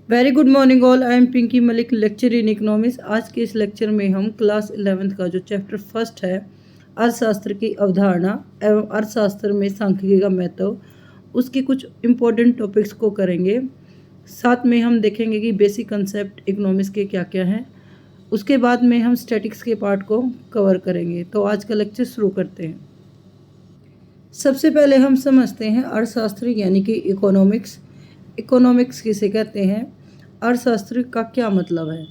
Very good morning all. I am Pinky Malik, lecture in economics. आज के इस लेक्चर में हम क्लास 11th का जो चैप्टर फर्स्ट है अर्थशास्त्र की अवधारणा एवं अर्थशास्त्र में सांख्यिकी का महत्व, उसके कुछ इम्पोर्टेंट टॉपिक्स को करेंगे। साथ में हम देखेंगे कि बेसिक कंसेप्ट इकोनॉमिक्स के क्या क्या हैं। उसके बाद में हम स्टैटिक्स के पार्ट को कवर करेंगे। तो आज का लेक्चर शुरू करते हैं। सबसे पहले हम समझते हैं अर्थशास्त्र यानी कि इकोनॉमिक्स। इकोनॉमिक्स किसे कहते हैं, अर्थशास्त्र का क्या मतलब है।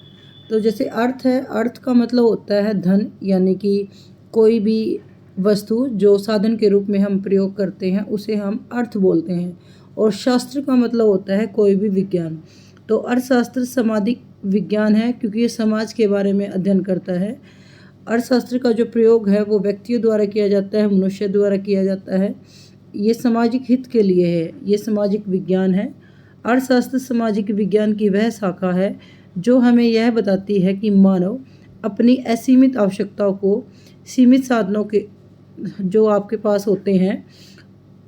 तो जैसे अर्थ है, अर्थ का मतलब होता है धन, यानी कि कोई भी वस्तु जो साधन के रूप में हम प्रयोग करते हैं उसे हम अर्थ बोलते हैं। और शास्त्र का मतलब होता है कोई भी विज्ञान। तो अर्थशास्त्र सामाजिक विज्ञान है क्योंकि ये समाज के बारे में अध्ययन करता है। अर्थशास्त्र का जो प्रयोग है वो व्यक्तियों द्वारा किया जाता है, मनुष्य द्वारा किया जाता है। ये सामाजिक हित के लिए है, ये सामाजिक विज्ञान है। अर्थशास्त्र सामाजिक विज्ञान की वह शाखा है जो हमें यह बताती है कि मानव अपनी असीमित आवश्यकताओं को सीमित साधनों के जो आपके पास होते हैं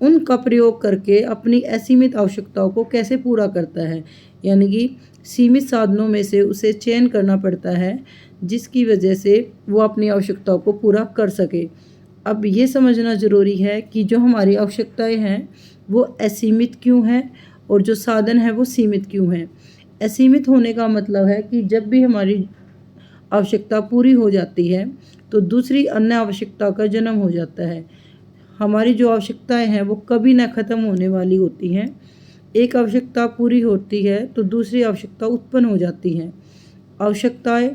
उनका प्रयोग करके अपनी असीमित आवश्यकताओं को कैसे पूरा करता है। यानी कि सीमित साधनों में से उसे चयन करना पड़ता है जिसकी वजह से वो अपनी आवश्यकताओं को पूरा कर सके। अब ये समझना ज़रूरी है कि जो हमारी आवश्यकताएं हैं वो असीमित क्यों हैं और जो साधन है वो सीमित क्यों हैं। असीमित होने का मतलब है कि जब भी हमारी आवश्यकता पूरी हो जाती है तो दूसरी अन्य आवश्यकता का जन्म हो जाता है। हमारी जो आवश्यकताएं हैं वो कभी ना ख़त्म होने वाली होती हैं। एक आवश्यकता पूरी होती है तो दूसरी आवश्यकता उत्पन्न हो जाती है। आवश्यकताएं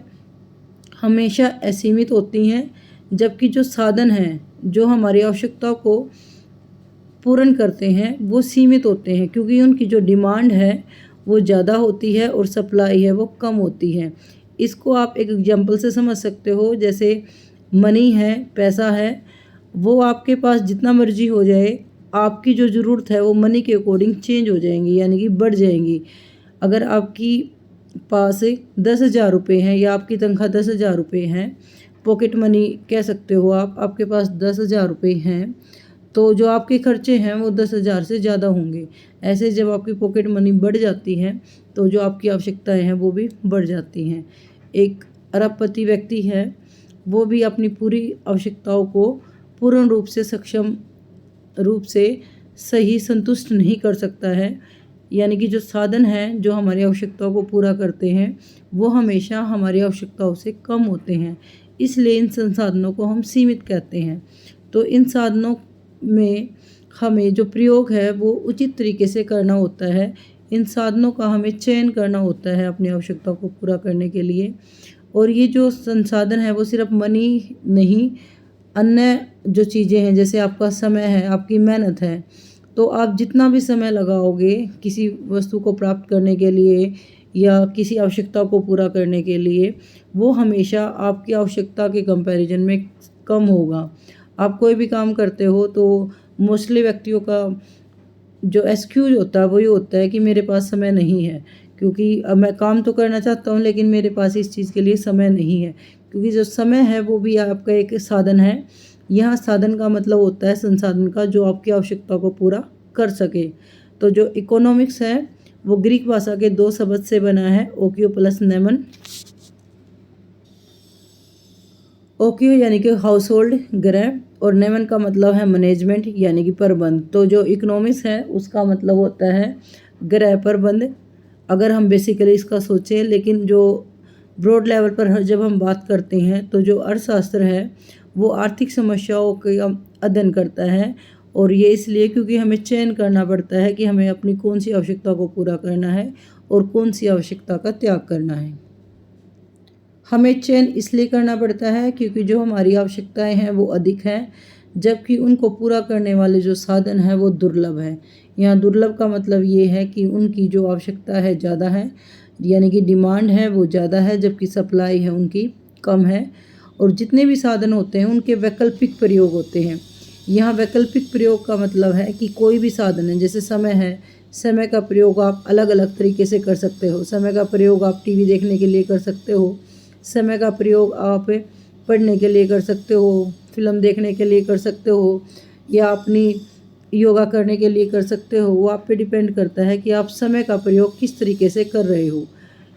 हमेशा असीमित होती हैं, जबकि जो साधन हैं जो हमारी आवश्यकताओं को पूर्ण करते हैं वो सीमित होते हैं, क्योंकि उनकी जो डिमांड है वो ज़्यादा होती है और सप्लाई है वो कम होती है। इसको आप एक एग्जांपल से समझ सकते हो। जैसे मनी है, पैसा है, वो आपके पास जितना मर्जी हो जाए, आपकी जो ज़रूरत है वो मनी के अकॉर्डिंग चेंज हो जाएंगी, यानी कि बढ़ जाएंगी। अगर आपकी पास 10,000 रुपये हैं या आपकी तनख्वाह 10,000 रुपये हैं, पॉकेट मनी कह सकते हो आप, आपके पास 10,000 रुपये हैं, तो जो आपके खर्चे हैं वो 10,000 से ज़्यादा होंगे। ऐसे जब आपकी पॉकेट मनी बढ़ जाती है तो जो आपकी आवश्यकताएं हैं वो भी बढ़ जाती हैं। एक अरबपति व्यक्ति है, वो भी अपनी पूरी आवश्यकताओं को पूर्ण रूप से सक्षम रूप से सही संतुष्ट नहीं कर सकता है। यानी कि जो साधन हैं जो हमारी आवश्यकताओं को पूरा करते हैं वो हमेशा हमारी आवश्यकताओं से कम होते हैं, इसलिए इन संसाधनों को हम सीमित कहते हैं। तो इन साधनों में हमें जो प्रयोग है वो उचित तरीके से करना होता है। इन साधनों का हमें चयन करना होता है अपनी आवश्यकताओं को पूरा करने के लिए। और ये जो संसाधन है वो सिर्फ मनी नहीं, अन्य जो चीज़ें हैं जैसे आपका समय है, आपकी मेहनत है, तो आप जितना भी समय लगाओगे किसी वस्तु को प्राप्त करने के लिए या किसी आवश्यकता को पूरा करने के लिए, वो हमेशा आपकी आवश्यकता के कंपैरिजन में कम होगा। आप कोई भी काम करते हो तो मोस्टली व्यक्तियों का जो एक्सक्यूज होता है वो ये होता है कि मेरे पास समय नहीं है, क्योंकि अब मैं काम तो करना चाहता हूँ लेकिन मेरे पास इस चीज़ के लिए समय नहीं है। क्योंकि जो समय है वो भी आपका एक साधन है। यहाँ साधन का मतलब होता है संसाधन का जो आपकी आवश्यकता को पूरा कर सके। तो जो इकोनॉमिक्स है वो ग्रीक भाषा के 2 शब्द से बना है, ओकियो प्लस नेमन। ओकियो यानी कि हाउस होल्ड, गृह, और नेमन का मतलब है मैनेजमेंट यानी कि प्रबंध। तो जो इकोनॉमिक्स है उसका मतलब होता है गृह प्रबंध, अगर हम बेसिकली इसका सोचें। लेकिन जो ब्रॉड लेवल पर जब हम बात करते हैं तो जो अर्थशास्त्र है वो आर्थिक समस्याओं का अध्ययन करता है। और ये इसलिए क्योंकि हमें चयन करना पड़ता है कि हमें अपनी कौन सी आवश्यकता को पूरा करना है और कौन सी आवश्यकता का त्याग करना है। हमें चयन इसलिए करना पड़ता है क्योंकि जो हमारी आवश्यकताएं हैं वो अधिक हैं, जबकि उनको पूरा करने वाले जो साधन हैं वो दुर्लभ है। यहाँ दुर्लभ का मतलब ये है कि उनकी जो आवश्यकता है ज़्यादा है, यानी कि डिमांड है वो ज़्यादा है, जबकि सप्लाई है उनकी कम है। और जितने भी साधन होते हैं उनके वैकल्पिक प्रयोग होते हैं। यहाँ वैकल्पिक प्रयोग का मतलब है कि कोई भी साधन है, जैसे समय है, समय का प्रयोग आप अलग अलग तरीके से कर सकते हो। समय का प्रयोग आप टीवी देखने के लिए कर सकते हो, समय का प्रयोग आप पढ़ने के लिए कर सकते हो, फिल्म देखने के लिए कर सकते हो, या अपनी योगा करने के लिए कर सकते हो, वो आप पे डिपेंड करता है कि आप समय का प्रयोग किस तरीके से कर रहे हो।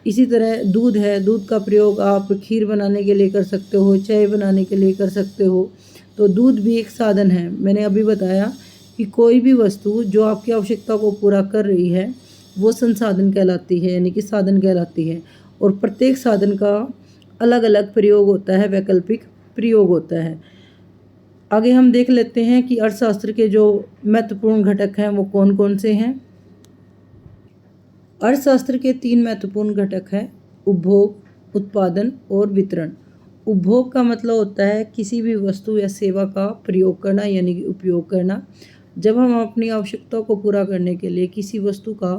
इसी तरह दूध है, दूध का प्रयोग आप खीर बनाने के लिए कर सकते हो, चाय बनाने के लिए कर सकते हो। तो दूध भी एक साधन है। मैंने अभी बताया कि कोई भी वस्तु जो आपकी आवश्यकता को पूरा कर रही है वो संसाधन कहलाती है, यानी कि साधन कहलाती है। और प्रत्येक साधन का अलग अलग प्रयोग होता है, वैकल्पिक प्रयोग होता है। आगे हम देख लेते हैं कि अर्थशास्त्र के जो महत्वपूर्ण घटक हैं वो कौन कौन से हैं। अर्थशास्त्र के 3 महत्वपूर्ण घटक हैं: उपभोग, उत्पादन और वितरण। उपभोग का मतलब होता है किसी भी वस्तु या सेवा का प्रयोग करना, यानी कि उपयोग करना। जब हम अपनी आवश्यकताओं को पूरा करने के लिए किसी वस्तु का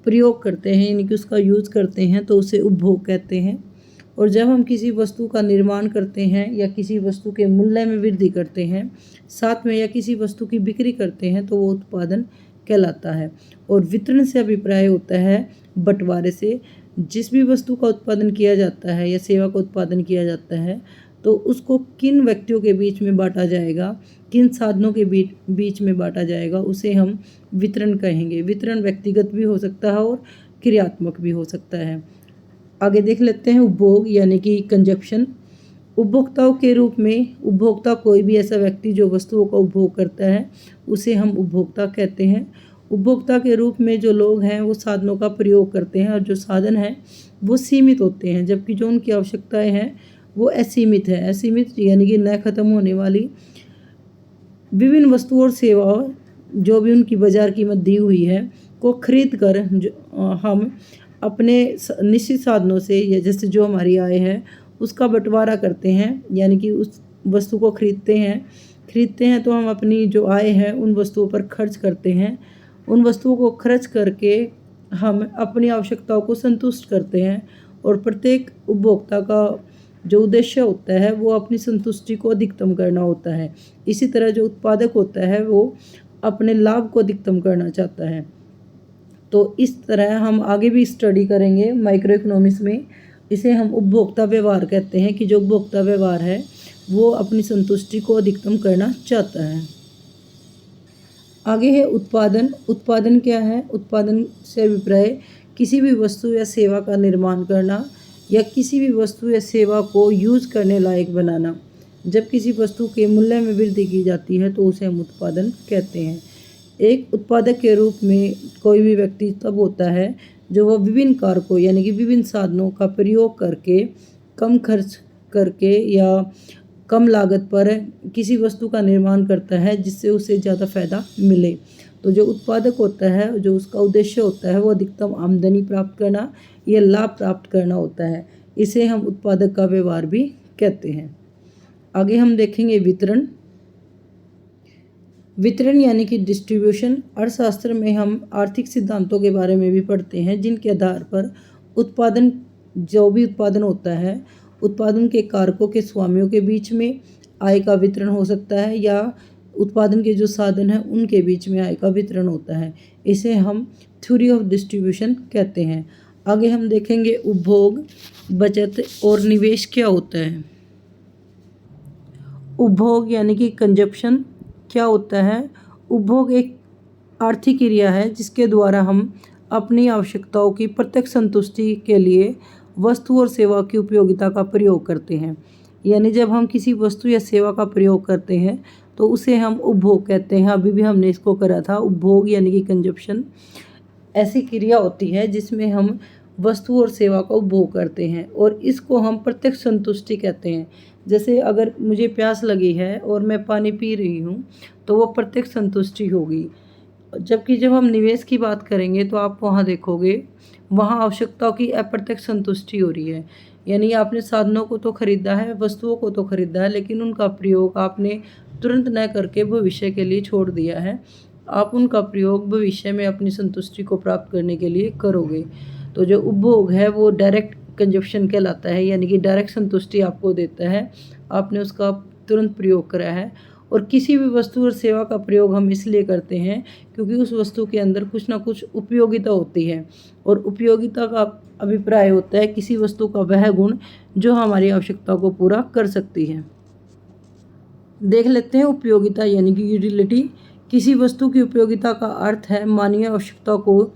प्रयोग करते हैं, यानी कि उसका यूज़ करते हैं, तो उसे उपभोग कहते हैं। और जब हम किसी वस्तु का निर्माण करते हैं या किसी वस्तु के मूल्य में वृद्धि करते हैं, साथ में या किसी वस्तु की बिक्री करते हैं, तो वो उत्पादन कहलाता है। और वितरण से अभिप्राय होता है बंटवारे से। जिस भी वस्तु का उत्पादन किया जाता है या सेवा का उत्पादन किया जाता है, तो उसको किन व्यक्तियों के बीच में बांटा जाएगा, किन साधनों के बीच में बांटा जाएगा, उसे हम वितरण कहेंगे। वितरण व्यक्तिगत भी हो सकता है और क्रियात्मक भी हो सकता है। आगे देख लेते हैं उपभोग, यानी कि कंजप्शन। उपभोक्ताओं के रूप में उपभोक्ता कोई भी ऐसा व्यक्ति जो वस्तुओं का उपभोग करता है, उसे हम उपभोक्ता कहते हैं। उपभोक्ता के रूप में जो लोग हैं वो साधनों का प्रयोग करते हैं, और जो साधन हैं वो सीमित होते हैं, जबकि जो उनकी आवश्यकताएं हैं वो असीमित है। असीमित यानी कि न खत्म होने वाली विभिन्न वस्तुओं और सेवाओं जो भी उनकी बाजार कीमत दी हुई है को खरीद कर हम अपने निश्चित साधनों से, या जैसे जो हमारी आय है उसका बंटवारा करते हैं, यानी कि उस वस्तु को खरीदते हैं तो हम अपनी जो आय है उन वस्तुओं पर खर्च करते हैं। उन वस्तुओं को खर्च करके हम अपनी आवश्यकताओं को संतुष्ट करते हैं। और प्रत्येक उपभोक्ता का जो उद्देश्य होता है वो अपनी संतुष्टि को अधिकतम करना होता है। इसी तरह जो उत्पादक होता है वो अपने लाभ को अधिकतम करना चाहता है। तो इस तरह हम आगे भी स्टडी करेंगे माइक्रो इकोनॉमिक्स में। इसे हम उपभोक्ता व्यवहार कहते हैं कि जो उपभोक्ता व्यवहार है वो अपनी संतुष्टि को अधिकतम करना चाहता है। आगे है उत्पादन। उत्पादन क्या है? उत्पादन से अभिप्राय किसी भी वस्तु या सेवा का निर्माण करना या किसी भी वस्तु या सेवा को यूज़ करने लायक बनाना। जब किसी वस्तु के मूल्य में वृद्धि की जाती है तो उसे हम उत्पादन कहते हैं। एक उत्पादक के रूप में कोई भी व्यक्ति तब होता है जो वह विभिन्न कारकों, यानी कि विभिन्न साधनों का प्रयोग करके कम खर्च करके या कम लागत पर किसी वस्तु का निर्माण करता है जिससे उसे ज़्यादा फायदा मिले। तो जो उत्पादक होता है, जो उसका उद्देश्य होता है वो अधिकतम आमदनी प्राप्त करना या लाभ प्राप्त करना होता है। इसे हम उत्पादक का व्यवहार भी कहते हैं। आगे हम देखेंगे वितरण। वितरण यानी कि डिस्ट्रीब्यूशन। अर्थशास्त्र में हम आर्थिक सिद्धांतों के बारे में भी पढ़ते हैं जिनके आधार पर उत्पादन, जो भी उत्पादन होता है, उत्पादन के कारकों के स्वामियों के बीच में आय का वितरण हो सकता है या उत्पादन के जो साधन हैं उनके बीच में आय का वितरण होता है। इसे हम थ्योरी ऑफ डिस्ट्रीब्यूशन कहते हैं। आगे हम देखेंगे उपभोग, बचत और निवेश क्या होता है। उपभोग यानी कि कंजप्शन क्या होता है? उपभोग एक आर्थिक क्रिया है जिसके द्वारा हम अपनी आवश्यकताओं की प्रत्यक्ष संतुष्टि के लिए वस्तु और सेवा की उपयोगिता का प्रयोग करते हैं। यानी जब हम किसी वस्तु या सेवा का प्रयोग करते हैं तो उसे हम उपभोग कहते हैं। अभी भी हमने इसको करा था। उपभोग यानी कि कंजप्शन ऐसी क्रिया होती है जिसमें हम वस्तु और सेवा का उपभोग करते हैं और इसको हम प्रत्यक्ष संतुष्टि कहते हैं। जैसे अगर मुझे प्यास लगी है और मैं पानी पी रही हूँ तो वो प्रत्यक्ष संतुष्टि होगी। जबकि जब हम निवेश की बात करेंगे तो आप वहाँ देखोगे वहाँ आवश्यकताओं की अप्रत्यक्ष संतुष्टि हो रही है। यानी आपने साधनों को तो खरीदा है, वस्तुओं को तो खरीदा है, लेकिन उनका प्रयोग आपने तुरंत न करके भविष्य के लिए छोड़ दिया है। आप उनका प्रयोग भविष्य में अपनी संतुष्टि को प्राप्त करने के लिए करोगे। तो जो उपभोग है वो डायरेक्ट कंजप्शन कहलाता है, यानी कि डायरेक्ट संतुष्टि आपको देता है, आपने उसका तुरंत प्रयोग करा है। और किसी भी वस्तु और सेवा का प्रयोग हम इसलिए करते हैं क्योंकि उस वस्तु के अंदर कुछ ना कुछ उपयोगिता होती है। और उपयोगिता का अभिप्राय होता है किसी वस्तु का वह गुण जो हमारी आवश्यकता को पूरा कर सकती है। देख लेते हैं उपयोगिता यानी कि यूटिलिटी। किसी वस्तु की उपयोगिता का अर्थ है मानवीय आवश्यकता को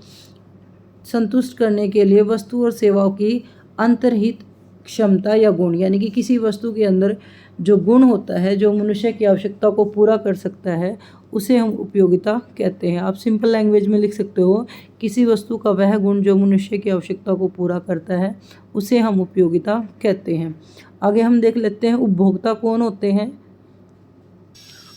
संतुष्ट करने के लिए वस्तु और सेवाओं की अंतर्निहित क्षमता या गुण, यानी कि किसी वस्तु के अंदर जो गुण होता है जो मनुष्य की आवश्यकता को पूरा कर सकता है उसे हम उपयोगिता कहते हैं। आप सिंपल लैंग्वेज में लिख सकते हो, किसी वस्तु का वह गुण जो मनुष्य की आवश्यकता को पूरा करता है उसे हम उपयोगिता कहते हैं। आगे हम देख लेते हैं उपभोक्ता कौन होते हैं।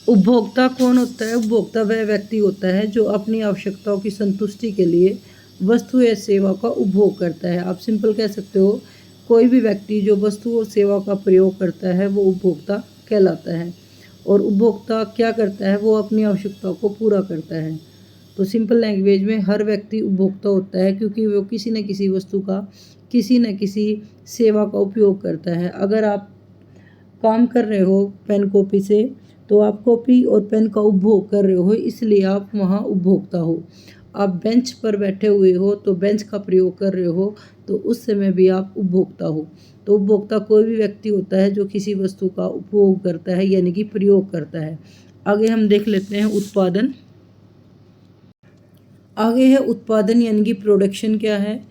उपभोक्ता कौन होता है? उपभोक्ता वह व्यक्ति होता है जो अपनी आवश्यकताओं की संतुष्टि के लिए वस्तु या सेवा का उपभोग करता है। आप सिंपल कह सकते हो, कोई भी व्यक्ति जो वस्तु और सेवा का प्रयोग करता है वो उपभोक्ता कहलाता है। और उपभोक्ता क्या करता है? वो अपनी आवश्यकताओं को पूरा करता है। तो सिंपल लैंग्वेज में हर व्यक्ति उपभोक्ता होता है, क्योंकि वो किसी न किसी वस्तु का, किसी न किसी सेवा का उपयोग करता है। अगर आप काम कर रहे हो पेन कॉपी से, तो आप कॉपी और पेन का उपभोग कर रहे हो, इसलिए आप वहाँ उपभोक्ता हो। आप बेंच पर बैठे हुए हो तो बेंच का प्रयोग कर रहे हो, तो उस समय भी आप उपभोक्ता हो। तो उपभोक्ता कोई भी व्यक्ति होता है जो किसी वस्तु का उपभोग करता है, यानी कि प्रयोग करता है। आगे हम देख लेते हैं उत्पादन। आगे है उत्पादन, यानी कि प्रोडक्शन क्या है?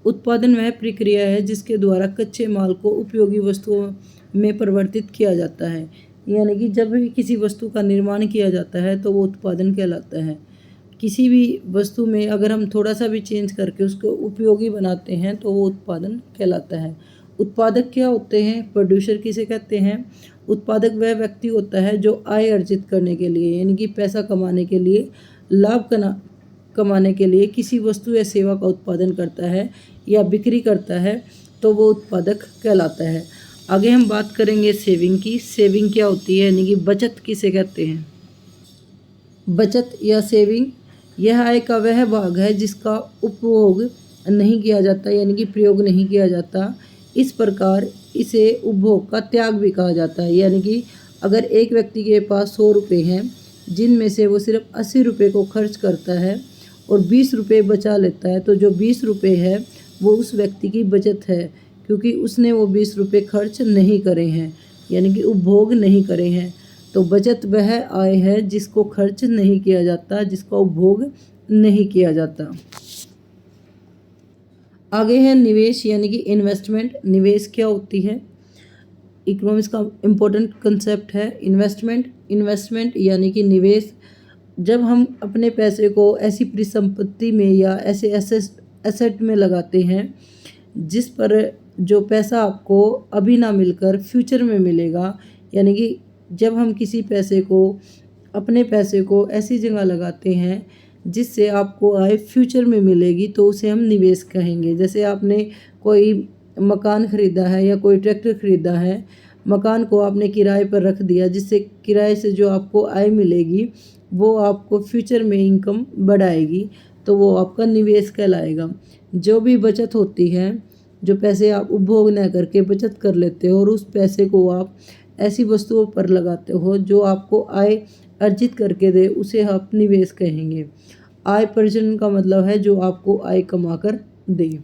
उत्पादन वह प्रक्रिया है जिसके द्वारा कच्चे माल को उपयोगी वस्तुओं में परिवर्तित किया जाता है। यानी कि जब भी किसी वस्तु का निर्माण किया जाता है तो वो उत्पादन कहलाता है। किसी भी वस्तु में अगर हम थोड़ा सा भी चेंज करके उसको उपयोगी बनाते हैं तो वो उत्पादन कहलाता है। उत्पादक क्या होते हैं? प्रोड्यूसर किसे कहते हैं? उत्पादक वह व्यक्ति होता है जो आय अर्जित करने के लिए, यानी कि पैसा कमाने के लिए, लाभ कमाने के लिए किसी वस्तु या सेवा का उत्पादन करता है या बिक्री करता है, तो वो उत्पादक कहलाता है। आगे हम बात करेंगे सेविंग की। सेविंग क्या होती है, यानी कि बचत किसे कहते हैं? बचत या सेविंग यह आय का वह भाग है जिसका उपभोग नहीं किया जाता, यानी कि प्रयोग नहीं किया जाता। इस प्रकार इसे उपभोग का त्याग भी कहा जाता है। यानी कि अगर एक व्यक्ति के पास 100 रुपये हैं, जिनमें से वो सिर्फ 80 रुपये को खर्च करता है और 20 रुपये बचा लेता है, तो जो 20 रुपये है वो उस व्यक्ति की बचत है, क्योंकि उसने वो 20 रुपये खर्च नहीं करे हैं, यानी कि उपभोग नहीं करे हैं। तो बचत वह आय है जिसको खर्च नहीं किया जाता, जिसका उपभोग नहीं किया जाता। आगे है निवेश, यानी कि इन्वेस्टमेंट। निवेश क्या होती है? इकोनॉमिक्स का इम्पोर्टेंट कंसेप्ट है इन्वेस्टमेंट। इन्वेस्टमेंट यानी कि निवेश। जब हम अपने पैसे को ऐसी परिसंपत्ति में या ऐसे एसेट में लगाते हैं जिस पर जो पैसा आपको अभी ना मिलकर फ्यूचर में मिलेगा, यानी कि जब हम किसी पैसे को, अपने पैसे को ऐसी जगह लगाते हैं जिससे आपको आय फ्यूचर में मिलेगी, तो उसे हम निवेश कहेंगे। जैसे आपने कोई मकान ख़रीदा है या कोई ट्रैक्टर ख़रीदा है, मकान को आपने किराए पर रख दिया, जिससे किराए से जो आपको आय मिलेगी वो आपको फ्यूचर में इनकम बढ़ाएगी, तो वो आपका निवेश कहलाएगा। जो भी बचत होती है, जो पैसे आप उपभोग न करके बचत कर लेते हो और उस पैसे को आप ऐसी वस्तुओं पर लगाते हो जो आपको आय अर्जित करके दे, उसे आप निवेश कहेंगे। आय प्रजनन का मतलब है जो आपको आय कमा कर दे।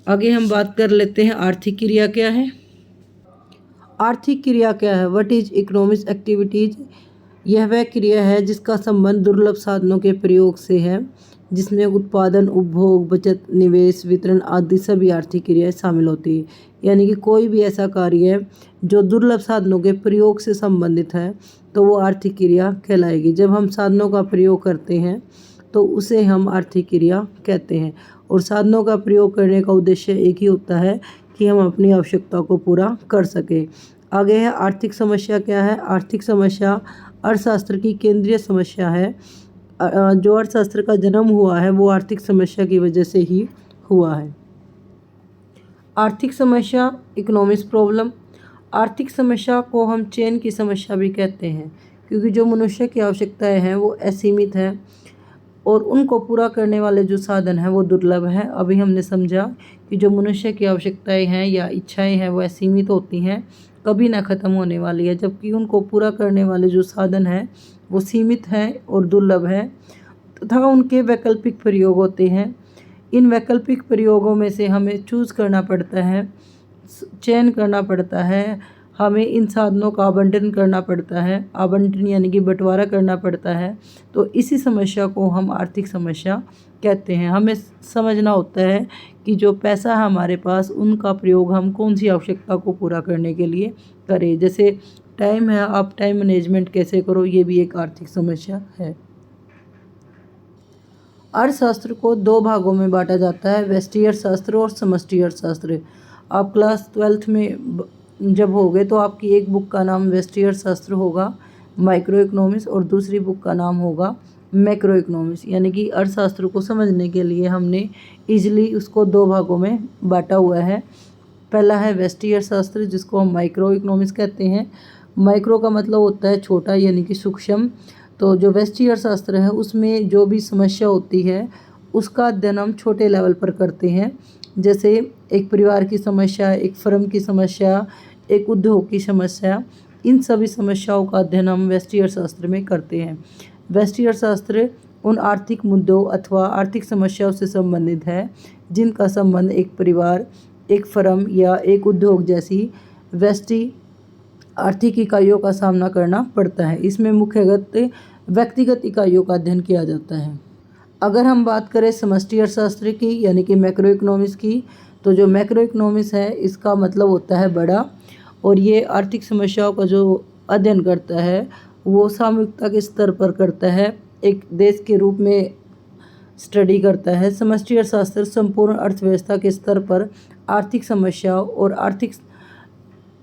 आगे हम बात कर लेते हैं आर्थिक क्रिया क्या है। आर्थिक क्रिया क्या है? What is economic activities? यह वह क्रिया है जिसका संबंध दुर्लभ साधनों के प्रयोग से है, जिसमें उत्पादन, उपभोग, बचत, निवेश, वितरण आदि सभी आर्थिक क्रियाएं शामिल होती है। यानी कि कोई भी ऐसा कार्य है जो दुर्लभ साधनों के प्रयोग से संबंधित है तो वो आर्थिक क्रिया कहलाएगी। जब हम साधनों का प्रयोग करते हैं तो उसे हम आर्थिक क्रिया कहते हैं। और साधनों का प्रयोग करने का उद्देश्य एक ही होता है कि हम अपनी आवश्यकता को पूरा कर सकें। आगे है आर्थिक समस्या क्या है। आर्थिक समस्या अर्थशास्त्र की केंद्रीय समस्या है। जो अर्थशास्त्र का जन्म हुआ है वो आर्थिक समस्या की वजह से ही हुआ है। आर्थिक समस्या, इकोनॉमिक्स प्रॉब्लम। आर्थिक समस्या को हम चेन की समस्या भी कहते हैं, क्योंकि जो मनुष्य की आवश्यकताएं हैं वो असीमित हैं और उनको पूरा करने वाले जो साधन हैं वो दुर्लभ हैं। अभी हमने समझा कि जो मनुष्य की आवश्यकताएं हैं या इच्छाएं हैं वो असीमित होती हैं, कभी ना ख़त्म होने वाली है, जबकि उनको पूरा करने वाले जो साधन हैं वो सीमित हैं और दुर्लभ हैं तथा उनके वैकल्पिक प्रयोग होते हैं। इन वैकल्पिक प्रयोगों में से हमें चूज़ करना पड़ता है, चयन करना पड़ता है। हमें इन साधनों का आवंटन करना पड़ता है, आवंटन यानी कि बंटवारा करना पड़ता है। तो इसी समस्या को हम आर्थिक समस्या कहते हैं। हमें समझना होता है कि जो पैसा है हमारे पास, उनका प्रयोग हम कौन सी आवश्यकता को पूरा करने के लिए करें। जैसे टाइम है, आप टाइम मैनेजमेंट कैसे करो, ये भी एक आर्थिक समस्या है। अर्थशास्त्र को दो भागों में बांटा जाता है, व्यष्टि अर्थशास्त्र और समष्टि अर्थशास्त्र। आप क्लास 12th में जब होगे तो आपकी एक बुक का नाम व्यष्टि अर्थशास्त्र होगा, माइक्रो इकोनॉमिक्स, और दूसरी बुक का नाम होगा मैक्रो इकोनॉमिक्स। यानी कि अर्थशास्त्र को समझने के लिए हमने इजीली उसको दो भागों में बांटा हुआ है। पहला है व्यष्टि अर्थशास्त्र, जिसको हम माइक्रो इकोनॉमिक्स कहते हैं। माइक्रो का मतलब होता है छोटा, यानी कि सूक्ष्म। तो जो व्यष्टि अर्थशास्त्र है उसमें जो भी समस्या होती है उसका अध्ययन हम छोटे लेवल पर करते हैं। जैसे एक परिवार की समस्या, एक फर्म की समस्या, एक उद्योग की समस्या, इन सभी समस्याओं का अध्ययन हम व्यष्टि अर्थशास्त्र में करते हैं। व्यष्टि अर्थशास्त्र उन आर्थिक मुद्दों अथवा आर्थिक समस्याओं से संबंधित है जिनका संबंध एक परिवार, एक फर्म या एक उद्योग जैसी व्यष्टि आर्थिक इकाइयों का सामना करना पड़ता है। इसमें मुख्यतः व्यक्तिगत इकाइयों का अध्ययन किया जाता है। अगर हम बात करें समष्टि अर्थशास्त्र की, यानी कि मैक्रो इकोनॉमिक्स की, तो जो मैक्रो इकोनॉमिक्स है इसका मतलब होता है बड़ा, और ये आर्थिक समस्याओं का जो अध्ययन करता है वो सामूहिकता के स्तर पर करता है, एक देश के रूप में स्टडी करता है। समष्टि अर्थशास्त्र संपूर्ण अर्थव्यवस्था के स्तर पर आर्थिक समस्याओं और आर्थिक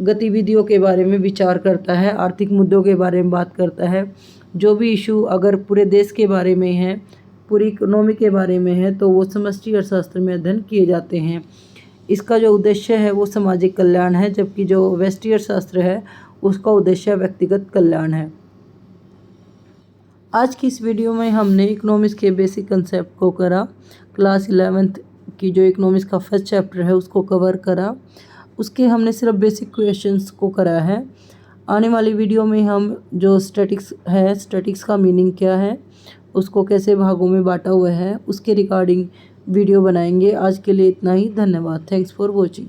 गतिविधियों के बारे में विचार करता है, आर्थिक मुद्दों के बारे में बात करता है। जो भी इशू अगर पूरे देश के बारे में है, पूरी इकोनॉमी के बारे में है, तो वो समष्टि अर्थशास्त्र में अध्ययन किए जाते हैं। इसका जो उद्देश्य है वो सामाजिक कल्याण है, जबकि जो व्यष्टि अर्थशास्त्र है उसका उद्देश्य व्यक्तिगत कल्याण है। आज की इस वीडियो में हमने इकोनॉमिक्स के बेसिक कंसेप्ट को करा, क्लास 11th की जो इकोनॉमिक्स का फर्स्ट चैप्टर है उसको कवर करा। उसके हमने सिर्फ बेसिक क्वेश्चंस को करा है। आने वाली वीडियो में हम जो स्टैटिक्स है, स्टैटिक्स का मीनिंग क्या है, उसको कैसे भागों में बांटा हुआ है, उसके रिगार्डिंग वीडियो बनाएंगे। आज के लिए इतना ही, धन्यवाद। Thanks for watching.